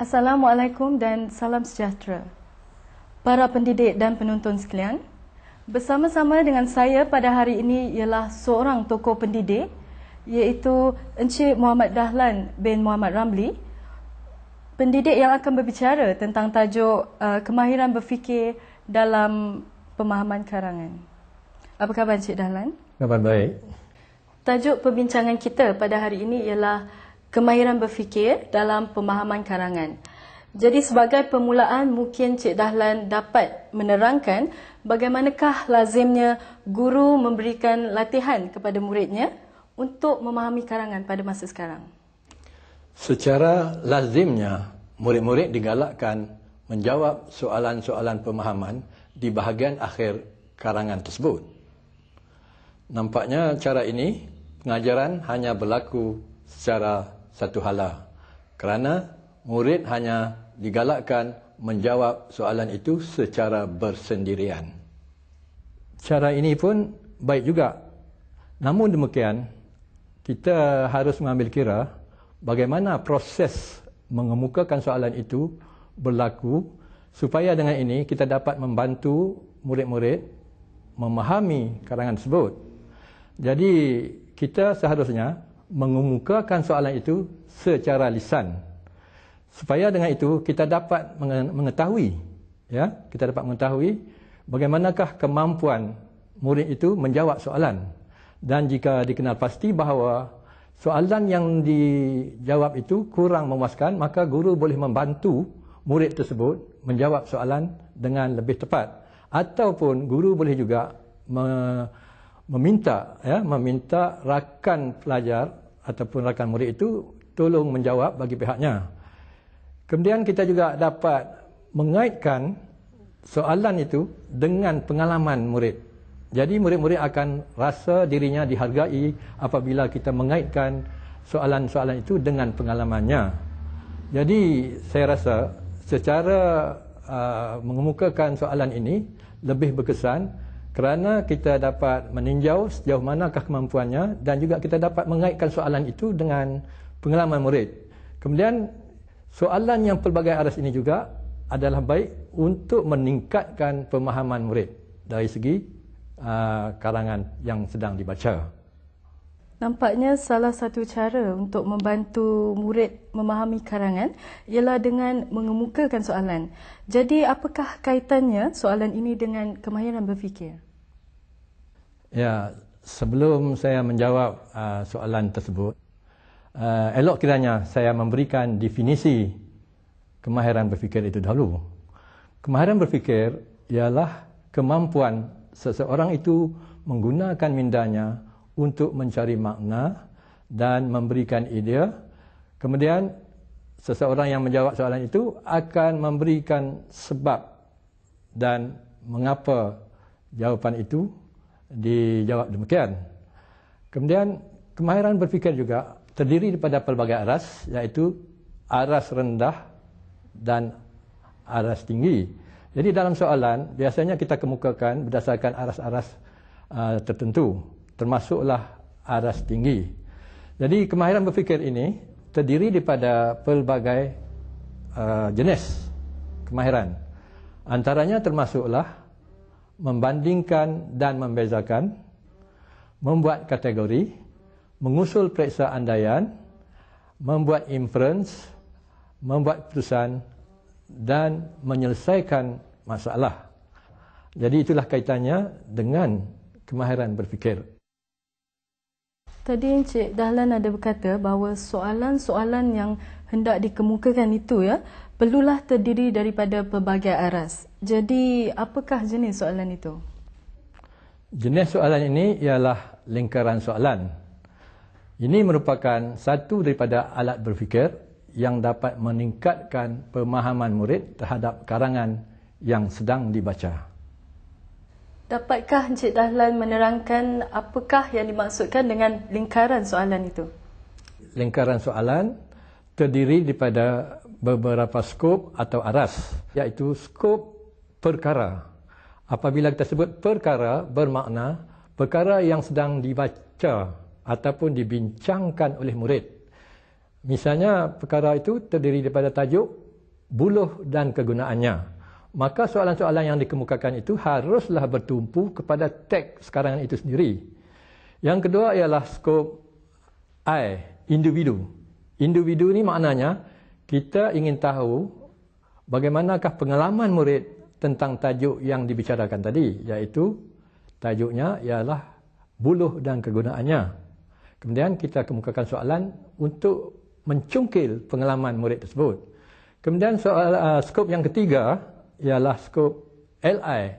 Assalamualaikum dan salam sejahtera. Para pendidik dan penonton sekalian, bersama-sama dengan saya pada hari ini ialah seorang tokoh pendidik, iaitu Encik Muhammad Dahlan bin Muhammad Ramli, pendidik yang akan berbicara tentang tajuk kemahiran berfikir dalam pemahaman karangan. Apa khabar Encik Dahlan? Khabar baik. Tajuk perbincangan kita pada hari ini ialah kemahiran berfikir dalam pemahaman karangan. Jadi sebagai permulaan mungkin Cik Dahlan dapat menerangkan bagaimanakah lazimnya guru memberikan latihan kepada muridnya untuk memahami karangan pada masa sekarang. Secara lazimnya murid-murid digalakkan menjawab soalan-soalan pemahaman di bahagian akhir karangan tersebut. Nampaknya cara ini pengajaran hanya berlaku secara satu hala, kerana murid hanya digalakkan menjawab soalan itu secara bersendirian. Cara ini pun baik juga. Namun demikian, kita harus mengambil kira bagaimana proses mengemukakan soalan itu berlaku supaya dengan ini kita dapat membantu murid-murid memahami karangan tersebut. Jadi kita seharusnya mengemukakan soalan itu secara lisan, supaya dengan itu kita dapat mengetahui, kita dapat mengetahui bagaimanakah kemampuan murid itu menjawab soalan. Dan jika dikenal pasti bahawa soalan yang dijawab itu kurang memuaskan, maka guru boleh membantu murid tersebut menjawab soalan dengan lebih tepat. Ataupun guru boleh juga meminta rakan pelajar ataupun rakan murid itu tolong menjawab bagi pihaknya. Kemudian kita juga dapat mengaitkan soalan itu dengan pengalaman murid. Jadi murid-murid akan rasa dirinya dihargai apabila kita mengaitkan soalan-soalan itu dengan pengalamannya. Jadi saya rasa secara mengemukakan soalan ini lebih berkesan, kerana kita dapat meninjau sejauh manakah kemampuannya dan juga kita dapat mengaitkan soalan itu dengan pengalaman murid. Kemudian soalan yang pelbagai aras ini juga adalah baik untuk meningkatkan pemahaman murid dari segi karangan yang sedang dibaca. Nampaknya salah satu cara untuk membantu murid memahami karangan ialah dengan mengemukakan soalan. Jadi apakah kaitannya soalan ini dengan kemahiran berfikir? Ya, sebelum saya menjawab soalan tersebut, elok kiranya saya memberikan definisi kemahiran berfikir itu dahulu. Kemahiran berfikir ialah kemampuan seseorang itu menggunakan mindanya untuk mencari makna dan memberikan idea. Kemudian seseorang yang menjawab soalan itu akan memberikan sebab dan mengapa jawapan itu dijawab demikian. Kemudian kemahiran berfikir juga terdiri daripada pelbagai aras, iaitu aras rendah dan aras tinggi. Jadi dalam soalan biasanya kita kemukakan berdasarkan aras-aras tertentu, termasuklah aras tinggi. Jadi kemahiran berfikir ini terdiri daripada pelbagai jenis kemahiran. Antaranya termasuklah membandingkan dan membezakan, membuat kategori, mengusul periksa andaian, membuat inference, membuat keputusan dan menyelesaikan masalah. Jadi itulah kaitannya dengan kemahiran berfikir. Tadi Encik Dahlan ada berkata bahawa soalan-soalan yang hendak dikemukakan itu perlulah terdiri daripada pelbagai aras. Jadi apakah jenis soalan itu? Jenis soalan ini ialah lingkaran soalan. Ini merupakan satu daripada alat berfikir yang dapat meningkatkan pemahaman murid terhadap karangan yang sedang dibaca. Dapatkah Encik Dahlan menerangkan apakah yang dimaksudkan dengan lingkaran soalan itu? Lingkaran soalan terdiri daripada beberapa skop atau aras, iaitu skop perkara. Apabila kita sebut perkara, bermakna perkara yang sedang dibaca ataupun dibincangkan oleh murid. Misalnya perkara itu terdiri daripada tajuk buluh dan kegunaannya. Maka soalan-soalan yang dikemukakan itu haruslah bertumpu kepada teks sekarang itu sendiri. Yang kedua ialah skop I, individu. Individu ni maknanya kita ingin tahu bagaimanakah pengalaman murid tentang tajuk yang dibicarakan tadi, iaitu tajuknya ialah buluh dan kegunaannya. Kemudian kita kemukakan soalan untuk mencungkil pengalaman murid tersebut. Kemudian skop yang ketiga ialah skop LI,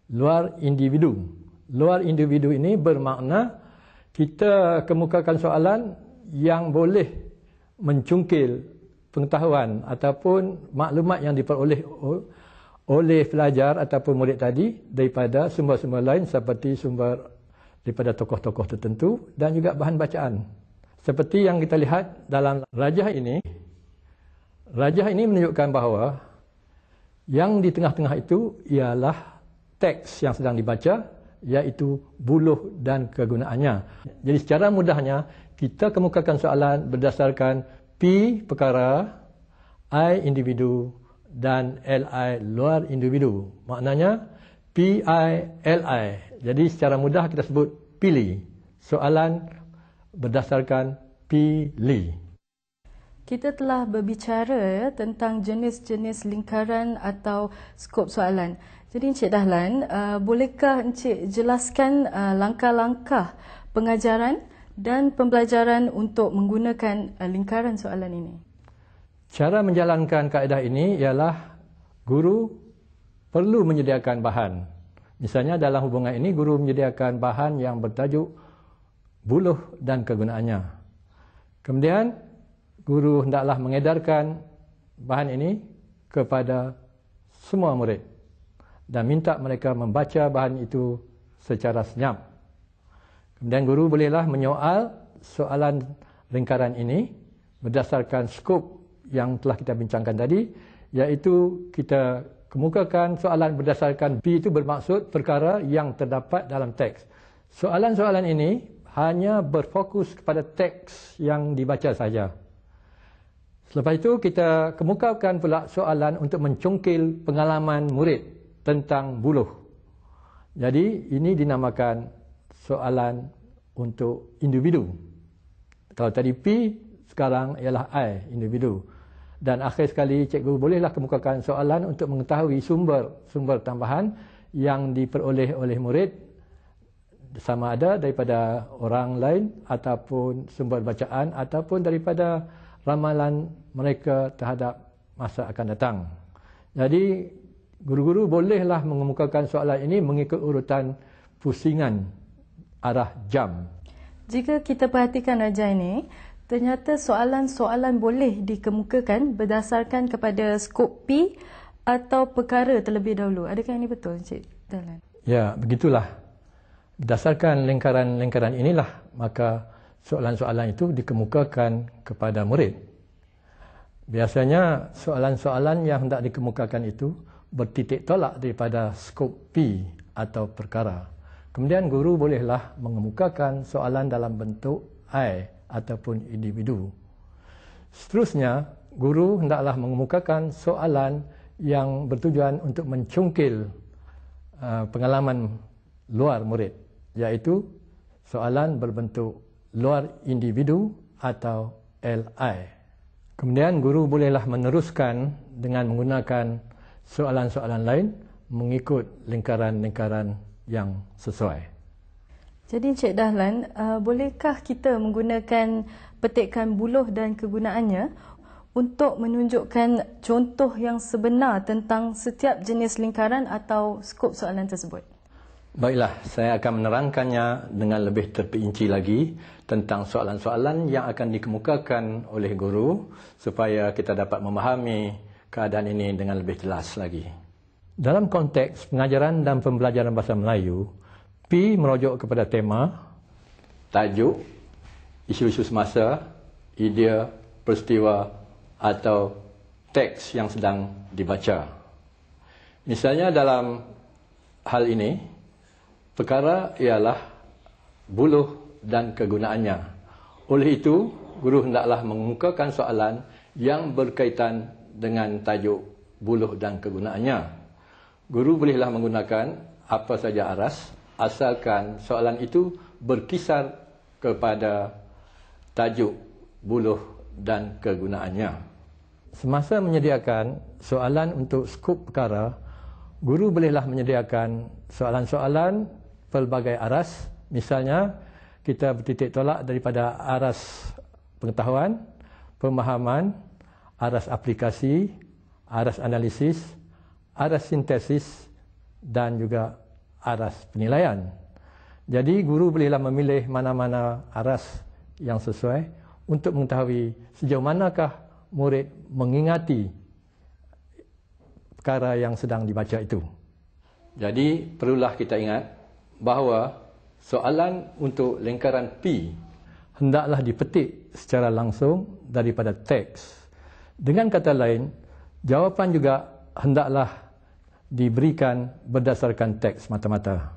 luar individu. Luar individu ini bermakna kita kemukakan soalan yang boleh mencungkil pengetahuan ataupun maklumat yang diperoleh oleh pelajar ataupun murid tadi daripada sumber-sumber lain seperti sumber daripada tokoh-tokoh tertentu dan juga bahan bacaan. Seperti yang kita lihat dalam rajah ini menunjukkan bahawa yang di tengah-tengah itu ialah teks yang sedang dibaca, iaitu buluh dan kegunaannya. Jadi secara mudahnya kita kemukakan soalan berdasarkan P perkara, I individu dan LI luar individu. Maknanya PI-LI. Jadi secara mudah kita sebut pilih. Soalan berdasarkan pilih. Kita telah berbicara tentang jenis-jenis lingkaran atau skop soalan. Jadi Encik Dahlan, bolehkah Encik jelaskan langkah-langkah pengajaran dan pembelajaran untuk menggunakan lingkaran soalan ini? Cara menjalankan kaedah ini ialah guru perlu menyediakan bahan. Misalnya dalam hubungan ini guru menyediakan bahan yang bertajuk buluh dan kegunaannya. Kemudian guru hendaklah mengedarkan bahan ini kepada semua murid dan minta mereka membaca bahan itu secara senyap. Kemudian guru bolehlah menyoal soalan lingkaran ini berdasarkan skop yang telah kita bincangkan tadi, iaitu kita kemukakan soalan berdasarkan P itu bermaksud perkara yang terdapat dalam teks. Soalan-soalan ini hanya berfokus kepada teks yang dibaca saja. Selepas itu kita kemukakan pula soalan untuk mencungkil pengalaman murid tentang buluh. Jadi ini dinamakan soalan untuk individu. Kalau tadi P, sekarang ialah I, individu. Dan akhir sekali cikgu bolehlah kemukakan soalan untuk mengetahui sumber tambahan yang diperoleh oleh murid, sama ada daripada orang lain ataupun sumber bacaan ataupun daripada ramalan mereka terhadap masa akan datang. Jadi guru-guru bolehlah mengemukakan soalan ini mengikut urutan pusingan arah jam. Jika kita perhatikan rajah ini, ternyata soalan-soalan boleh dikemukakan berdasarkan kepada skop P atau perkara terlebih dahulu. Adakah ini betul, Encik Dahlan? Ya, begitulah. Berdasarkan lingkaran-lingkaran inilah, maka soalan-soalan itu dikemukakan kepada murid. Biasanya soalan-soalan yang hendak dikemukakan itu bertitik tolak daripada skop P atau perkara. Kemudian guru bolehlah mengemukakan soalan dalam bentuk I ataupun individu. Seterusnya, guru hendaklah mengemukakan soalan yang bertujuan untuk mencungkil pengalaman luar murid, iaitu soalan berbentuk luar individu atau LI. Kemudian guru bolehlah meneruskan dengan menggunakan soalan-soalan lain mengikut lingkaran-lingkaran yang sesuai. Jadi Encik Dahlan, bolehkah kita menggunakan petikan buluh dan kegunaannya untuk menunjukkan contoh yang sebenar tentang setiap jenis lingkaran atau skop soalan tersebut? Baiklah, saya akan menerangkannya dengan lebih terperinci lagi tentang soalan-soalan yang akan dikemukakan oleh guru supaya kita dapat memahami keadaan ini dengan lebih jelas lagi. Dalam konteks pengajaran dan pembelajaran bahasa Melayu, P merujuk kepada tema, tajuk, isu-isu semasa, idea, peristiwa atau teks yang sedang dibaca. Misalnya dalam hal ini, perkara ialah buluh dan kegunaannya. Oleh itu, guru hendaklah mengemukakan soalan yang berkaitan dengan tajuk buluh dan kegunaannya. Guru bolehlah menggunakan apa saja aras asalkan soalan itu berkisar kepada tajuk buluh dan kegunaannya. Semasa menyediakan soalan untuk skop perkara, guru bolehlah menyediakan soalan-soalan pelbagai aras. Misalnya, kita bertitik tolak daripada aras pengetahuan, pemahaman, aras aplikasi, aras analisis, aras sintesis dan juga aras penilaian. Jadi guru bolehlah memilih mana-mana aras yang sesuai untuk mengetahui sejauh manakah murid mengingati perkara yang sedang dibaca itu. Jadi perlulah kita ingat bahawa soalan untuk lingkaran P hendaklah dipetik secara langsung daripada teks. Dengan kata lain, jawapan juga hendaklah diberikan berdasarkan teks mata-mata.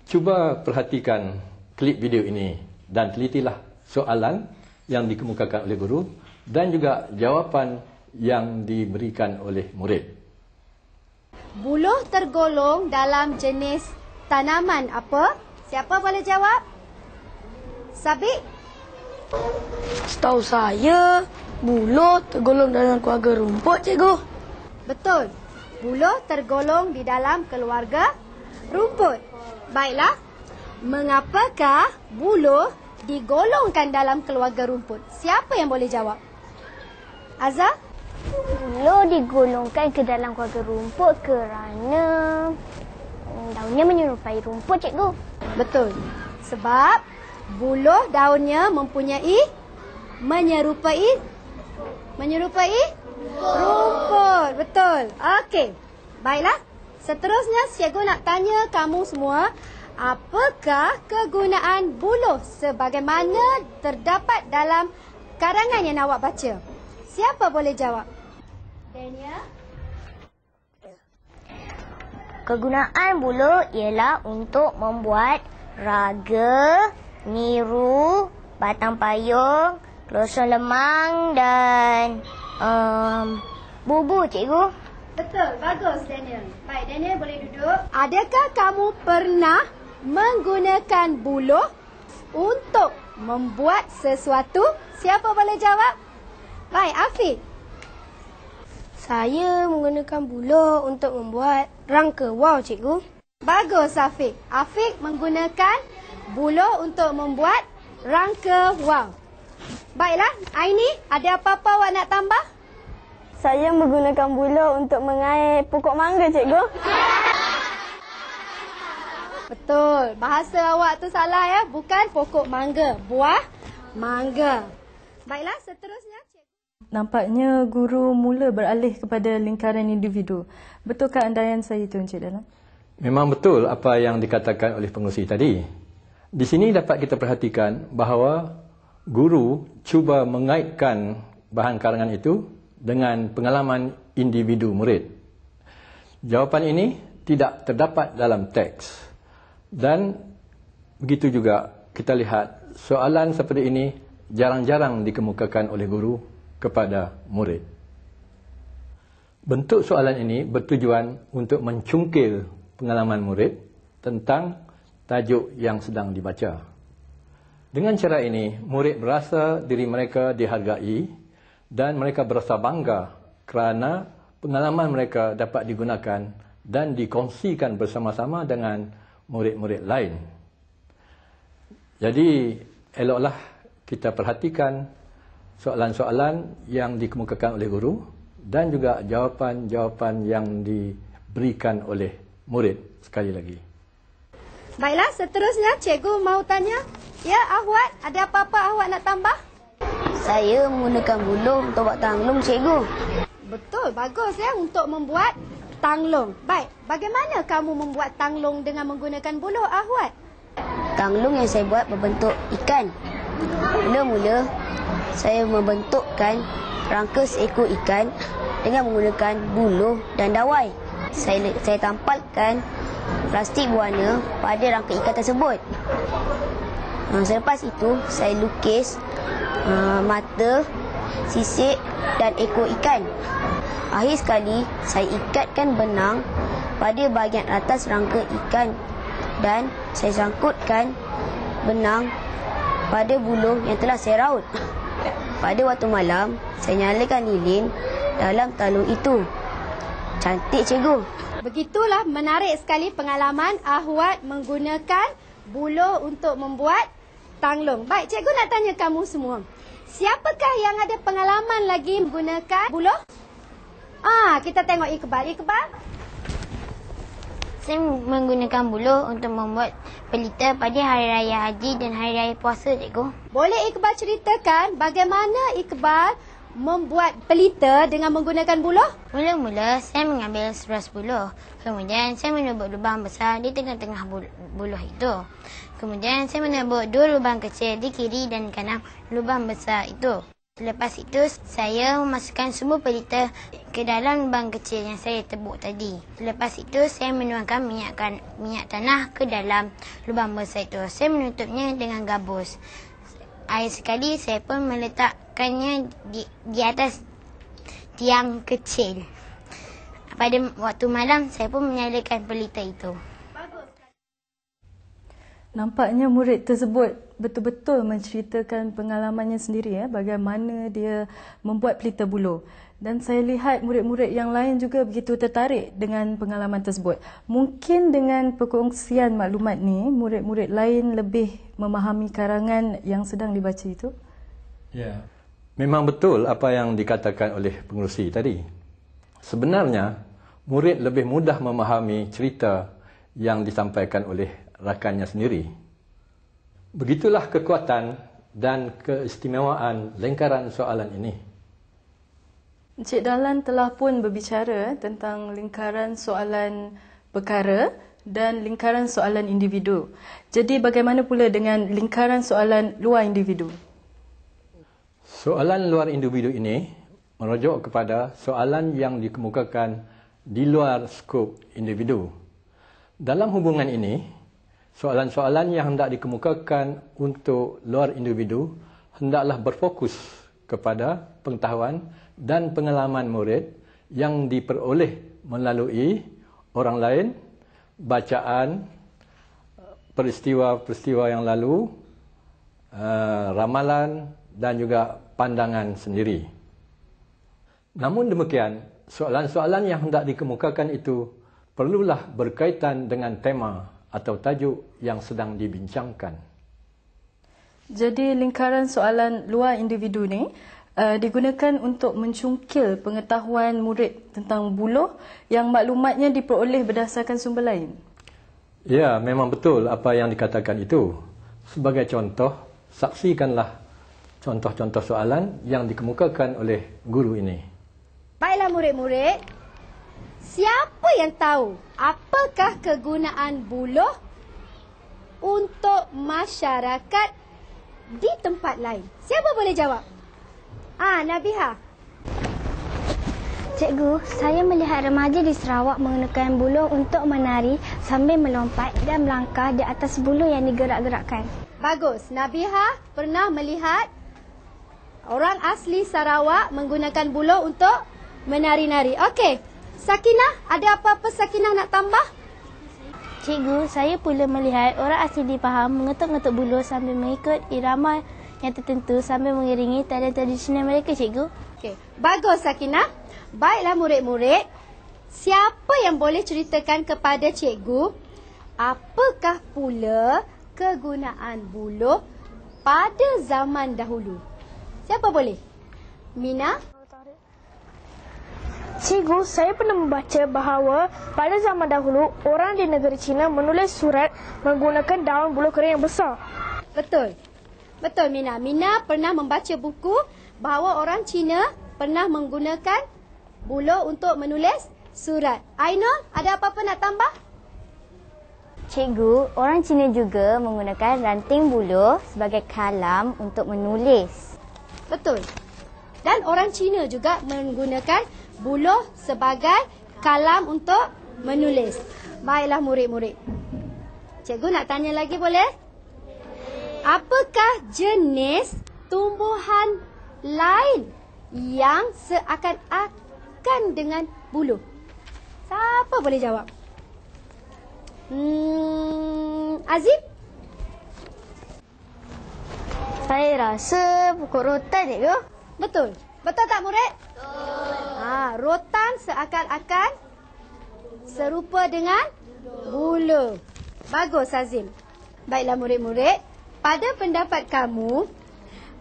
Cuba perhatikan klip video ini dan telitilah soalan yang dikemukakan oleh guru dan juga jawapan yang diberikan oleh murid. Buluh tergolong dalam jenis tanaman apa? Siapa boleh jawab? Sabik? Setahu saya, buluh tergolong dalam keluarga rumput, cikgu. Betul. Buluh tergolong di dalam keluarga rumput. Baiklah. Mengapakah buluh digolongkan dalam keluarga rumput? Siapa yang boleh jawab? Azhar? Buluh digolongkan ke dalam keluarga rumput kerana daunnya menyerupai rumput, cikgu. Betul. Sebab buluh daunnya menyerupai rumput. Betul. Okey. Baiklah. Seterusnya cikgu nak tanya kamu semua, apakah kegunaan buluh sebagaimana terdapat dalam karangan yang awak baca? Siapa boleh jawab? Daniel? Kegunaan buluh ialah untuk membuat raga, niru, batang payung, kelosong lemang dan bubu, cikgu. Betul, bagus Daniel. Baik, Daniel boleh duduk. Adakah kamu pernah menggunakan buluh untuk membuat sesuatu? Siapa boleh jawab? Baik, Afiq. Saya menggunakan buluh untuk membuat rangka wow, cikgu. Bagus, Afiq. Afiq menggunakan buluh untuk membuat rangka wow. Baiklah, Aini, ada apa-apa awak nak tambah? Saya menggunakan buluh untuk mengair pokok mangga, cikgu. Betul. Bahasa awak tu salah ya. Bukan pokok mangga. Buah mangga. Baiklah, seterusnya. Nampaknya guru mula beralih kepada lingkaran individu. Betulkah andaian saya itu, Encik Dahlan? Memang betul apa yang dikatakan oleh pengerusi tadi. Di sini dapat kita perhatikan bahawa guru cuba mengaitkan bahan karangan itu dengan pengalaman individu murid. Jawapan ini tidak terdapat dalam teks. Dan begitu juga kita lihat soalan seperti ini jarang-jarang dikemukakan oleh guru kepada murid. Bentuk soalan ini bertujuan untuk mencungkil pengalaman murid tentang tajuk yang sedang dibaca. Dengan cara ini, murid merasa diri mereka dihargai dan mereka berasa bangga kerana pengalaman mereka dapat digunakan dan dikongsikan bersama-sama dengan murid-murid lain. Jadi, eloklah kita perhatikan soalan-soalan yang dikemukakan oleh guru dan juga jawapan-jawapan yang diberikan oleh murid sekali lagi. Baiklah, seterusnya cikgu mau tanya. Ya, Ahwat, ada apa-apa awak nak tambah? Saya menggunakan buluh untuk buat tanglung, cikgu. Betul, bagus ya untuk membuat tanglung. Baik, bagaimana kamu membuat tanglung dengan menggunakan buluh, Ahwat? Tanglung yang saya buat berbentuk ikan. Mula-mula, saya membentukkan rangka seekor ikan dengan menggunakan buluh dan dawai. Saya tampalkan plastik berwarna pada rangka ikan tersebut. Selepas itu, saya lukis mata sisik dan ekor ikan. Akhir sekali, saya ikatkan benang pada bahagian atas rangka ikan dan saya sangkutkan benang pada buluh yang telah saya raut. Pada waktu malam, saya nyalakan lilin dalam talung itu. Cantik, cikgu. Begitulah menarik sekali pengalaman Ahwat menggunakan buluh untuk membuat tanglung. Baik, cikgu nak tanya kamu semua. Siapakah yang ada pengalaman lagi menggunakan buluh? Kita tengok Iqbal. Iqbal? Saya menggunakan buluh untuk membuat pelita pada Hari Raya Haji dan Hari Raya Puasa, cikgu. Boleh Iqbal ceritakan bagaimana Iqbal membuat pelita dengan menggunakan buluh? Mula-mula saya mengambil 11 buluh. Kemudian saya menebuk lubang besar di tengah-tengah buluh itu. Kemudian saya menebuk 2 lubang kecil di kiri dan kanan lubang besar itu. Lepas itu saya memasukkan semua pelita ke dalam lubang kecil yang saya tebuk tadi. Lepas itu saya menuangkan minyak tanah ke dalam lubang besar itu. Saya menutupnya dengan gabus. Akhir sekali saya pun meletakkannya di atas tiang kecil. Pada waktu malam saya pun menyalakan pelita itu. Nampaknya murid tersebut betul-betul menceritakan pengalamannya sendiri, bagaimana dia membuat pelita buluh. Dan saya lihat murid-murid yang lain juga begitu tertarik dengan pengalaman tersebut. Mungkin dengan perkongsian maklumat ni, murid-murid lain lebih memahami karangan yang sedang dibaca itu. Ya, memang betul apa yang dikatakan oleh pengerusi tadi. Sebenarnya, murid lebih mudah memahami cerita yang disampaikan oleh rakannya sendiri. Begitulah kekuatan dan keistimewaan lingkaran soalan ini. Encik Dahlan telah pun berbicara tentang lingkaran soalan perkara dan lingkaran soalan individu. Jadi bagaimana pula dengan lingkaran soalan luar individu? Soalan luar individu ini merujuk kepada soalan yang dikemukakan di luar skop individu. Dalam hubungan ini, soalan-soalan yang hendak dikemukakan untuk luar individu hendaklah berfokus kepada pengetahuan dan pengalaman murid yang diperoleh melalui orang lain, bacaan, peristiwa-peristiwa yang lalu, ramalan dan juga pandangan sendiri. Namun demikian, soalan-soalan yang hendak dikemukakan itu perlulah berkaitan dengan tema atau tajuk yang sedang dibincangkan. Jadi lingkaran soalan luar individu ni digunakan untuk mencungkil pengetahuan murid tentang buluh yang maklumatnya diperoleh berdasarkan sumber lain. Ya, memang betul apa yang dikatakan itu. Sebagai contoh, saksikanlah contoh-contoh soalan yang dikemukakan oleh guru ini. Baiklah murid-murid, siapa yang tahu apakah kegunaan buluh untuk masyarakat di tempat lain? Siapa boleh jawab? Nabiha. Cikgu, saya melihat remaja di Sarawak menggunakan buluh untuk menari sambil melompat dan melangkah di atas buluh yang digerak-gerakkan. Bagus. Nabiha pernah melihat orang asli Sarawak menggunakan buluh untuk menari-nari. Okey. Sakinah, ada apa-apa Sakinah nak tambah? Cikgu, saya pula melihat orang asli di Pahang mengetuk-ngetuk buluh sambil mengikut irama yang tertentu sambil mengiringi tarian tradisional mereka, cikgu. Okey. Bagus Sakinah. Baiklah murid-murid, siapa yang boleh ceritakan kepada cikgu apakah pula kegunaan buluh pada zaman dahulu? Siapa boleh? Mina? Cikgu, saya pernah membaca bahawa pada zaman dahulu, orang di negeri China menulis surat menggunakan daun buluh kering yang besar. Betul. Betul Mina. Mina pernah membaca buku bahawa orang Cina pernah menggunakan buluh untuk menulis surat. Ainul, ada apa-apa nak tambah? Cikgu, orang Cina juga menggunakan ranting buluh sebagai kalam untuk menulis. Betul. Dan orang Cina juga menggunakan buluh sebagai kalam untuk menulis. Baiklah murid-murid. Cikgu nak tanya lagi boleh? Apakah jenis tumbuhan lain yang seakan-akan dengan buluh? Siapa boleh jawab? Azim? Saya rasa pokok rotan, cikgu. Betul. Betul tak murid? Betul. Rotan seakan-akan serupa dengan buluh. Bagus Azim. Baiklah murid-murid, pada pendapat kamu,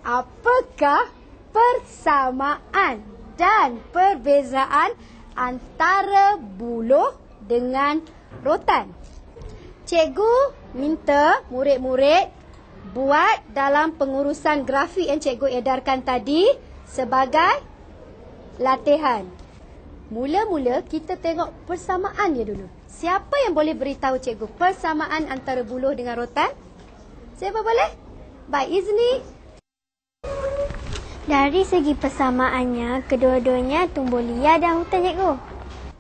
apakah persamaan dan perbezaan antara buluh dengan rotan? Cikgu minta murid-murid buat dalam pengurusan grafik yang cikgu edarkan tadi sebagai latihan. Mula-mula kita tengok persamaan dia dulu. Siapa yang boleh beritahu cikgu persamaan antara buluh dengan rotan? Siapa boleh? Baik, Izni. Dari segi persamaannya, kedua-duanya tumbuh liar dan hutan, cikgu.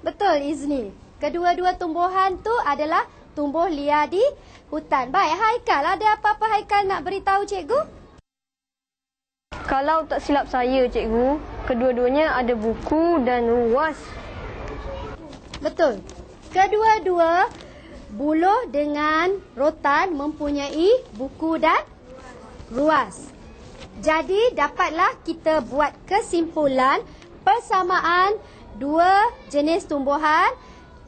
Betul, Izni. Kedua-dua tumbuhan tu adalah tumbuh liar di hutan. Baik, Haikal, ada apa-apa Haikal nak beritahu cikgu? Kalau tak silap saya, cikgu, kedua-duanya ada buku dan ruas. Betul. Kedua-dua buluh dengan rotan mempunyai buku dan ruas. Jadi, dapatlah kita buat kesimpulan persamaan dua jenis tumbuhan.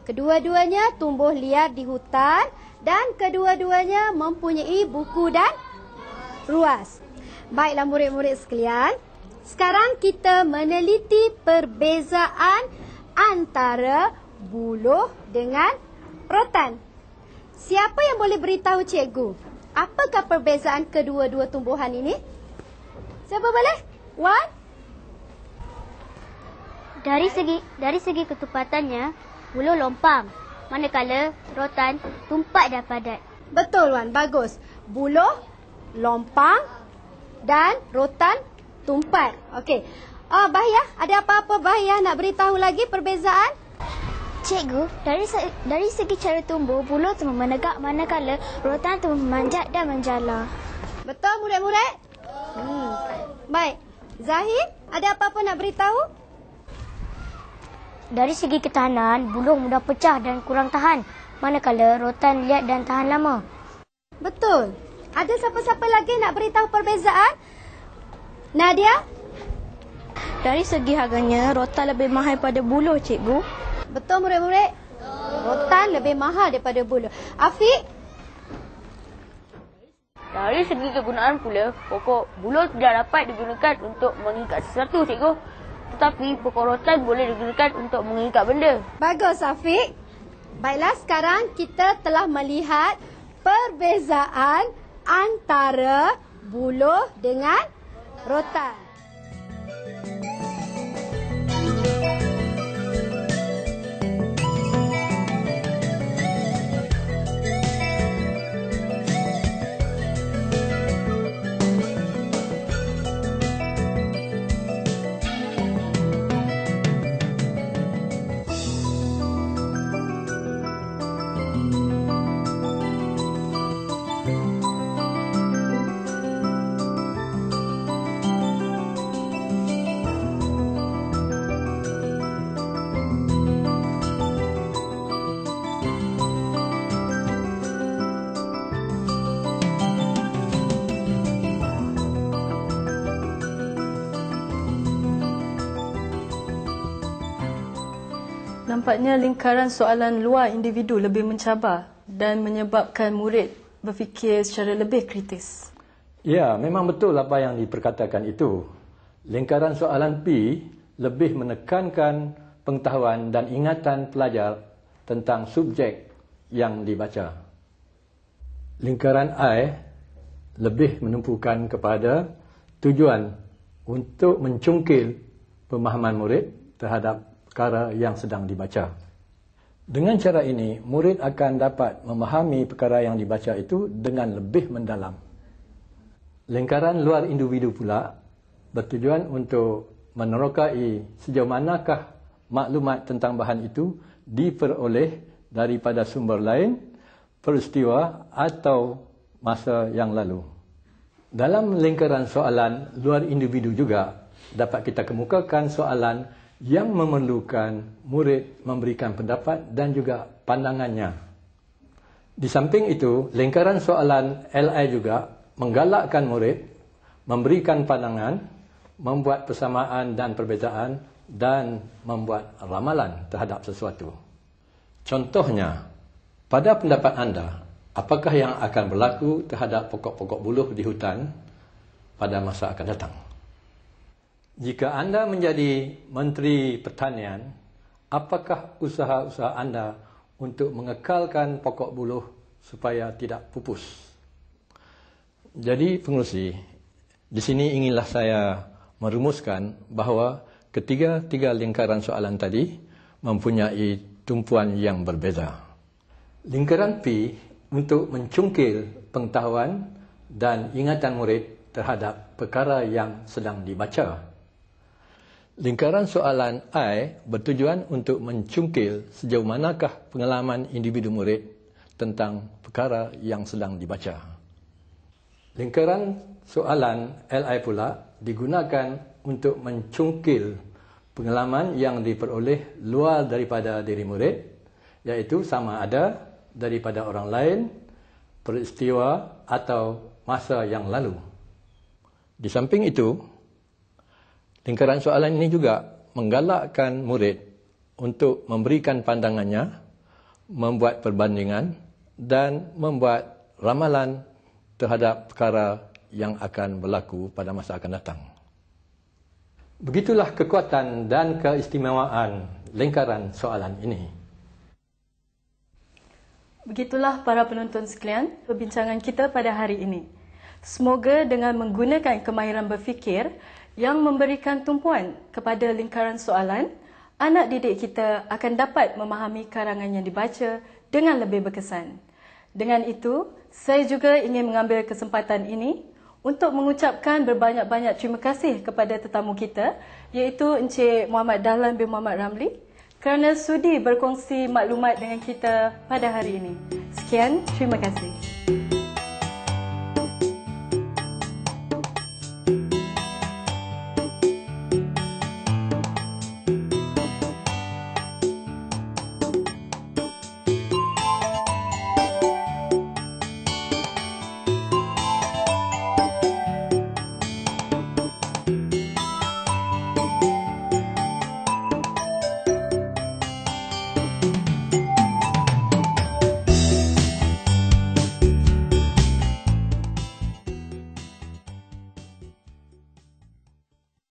Kedua-duanya tumbuh liar di hutan dan kedua-duanya mempunyai buku dan ruas. Baiklah murid-murid sekalian, sekarang kita meneliti perbezaan antara buluh dengan rotan. Siapa yang boleh beritahu cikgu? Apakah perbezaan kedua-dua tumbuhan ini? Siapa boleh? Wan? Dari segi ketupatannya, buluh lompang, manakala rotan tumpat dan padat. Betul Wan, bagus. Buluh lompang dan rotan tumpat. Okey. Bahaya, ada apa-apa Bahaya nak beritahu lagi perbezaan? Cikgu, dari segi cara tumbuh, buluh tumbuh menegak manakala rotan tumbuh memanjat dan menjala. Betul murid-murid? Baik. Zahid, ada apa-apa nak beritahu? Dari segi ketahanan, buluh mudah pecah dan kurang tahan, manakala rotan liat dan tahan lama. Betul. Ada siapa-siapa lagi nak beritahu perbezaan? Nadia? Dari segi harganya, rotan lebih mahal pada buluh, cikgu. Betul murid-murid? Rotan lebih mahal daripada buluh. Afiq? Dari segi kegunaan pula, pokok buluh tidak dapat digunakan untuk mengikat sesuatu, cikgu. Tetapi pokok rotan boleh digunakan untuk mengikat benda. Bagus, Afiq. Baiklah, sekarang kita telah melihat perbezaan antara buluh dengan rotan. Nampaknya lingkaran soalan luar individu lebih mencabar dan menyebabkan murid berfikir secara lebih kritis. Ya, memang betul apa yang diperkatakan itu. Lingkaran soalan P lebih menekankan pengetahuan dan ingatan pelajar tentang subjek yang dibaca. Lingkaran I lebih menumpukan kepada tujuan untuk mencungkil pemahaman murid terhadap perkara yang sedang dibaca. Dengan cara ini, murid akan dapat memahami perkara yang dibaca itu dengan lebih mendalam. Lingkaran luar individu pula bertujuan untuk menerokai sejauh manakah maklumat tentang bahan itu diperoleh daripada sumber lain, peristiwa atau masa yang lalu. Dalam lingkaran soalan luar individu juga, dapat kita kemukakan soalan yang memerlukan murid memberikan pendapat dan juga pandangannya. Di samping itu, lingkaran soalan LI juga menggalakkan murid memberikan pandangan, membuat persamaan dan perbezaan dan membuat ramalan terhadap sesuatu. Contohnya, pada pendapat anda, apakah yang akan berlaku terhadap pokok-pokok buluh di hutan pada masa akan datang? Jika anda menjadi Menteri Pertanian, apakah usaha-usaha anda untuk mengekalkan pokok buluh supaya tidak pupus? Jadi pengerusi, di sini inginlah saya merumuskan bahawa ketiga-tiga lingkaran soalan tadi mempunyai tumpuan yang berbeza. Lingkaran P untuk mencungkil pengetahuan dan ingatan murid terhadap perkara yang sedang dibaca. Lingkaran soalan I bertujuan untuk mencungkil sejauh manakah pengalaman individu murid tentang perkara yang sedang dibaca. Lingkaran soalan LI pula digunakan untuk mencungkil pengalaman yang diperoleh luar daripada diri murid, iaitu sama ada daripada orang lain, peristiwa atau masa yang lalu. Di samping itu, lingkaran soalan ini juga menggalakkan murid untuk memberikan pandangannya, membuat perbandingan dan membuat ramalan terhadap perkara yang akan berlaku pada masa akan datang. Begitulah kekuatan dan keistimewaan lingkaran soalan ini. Begitulah para penonton sekalian, perbincangan kita pada hari ini. Semoga dengan menggunakan kemahiran berfikir yang memberikan tumpuan kepada lingkaran soalan, anak didik kita akan dapat memahami karangan yang dibaca dengan lebih berkesan. Dengan itu, saya juga ingin mengambil kesempatan ini untuk mengucapkan berbanyak-banyak terima kasih kepada tetamu kita, iaitu Encik Muhammad Dahlan bin Muhammad Ramli, kerana sudi berkongsi maklumat dengan kita pada hari ini. Sekian, terima kasih.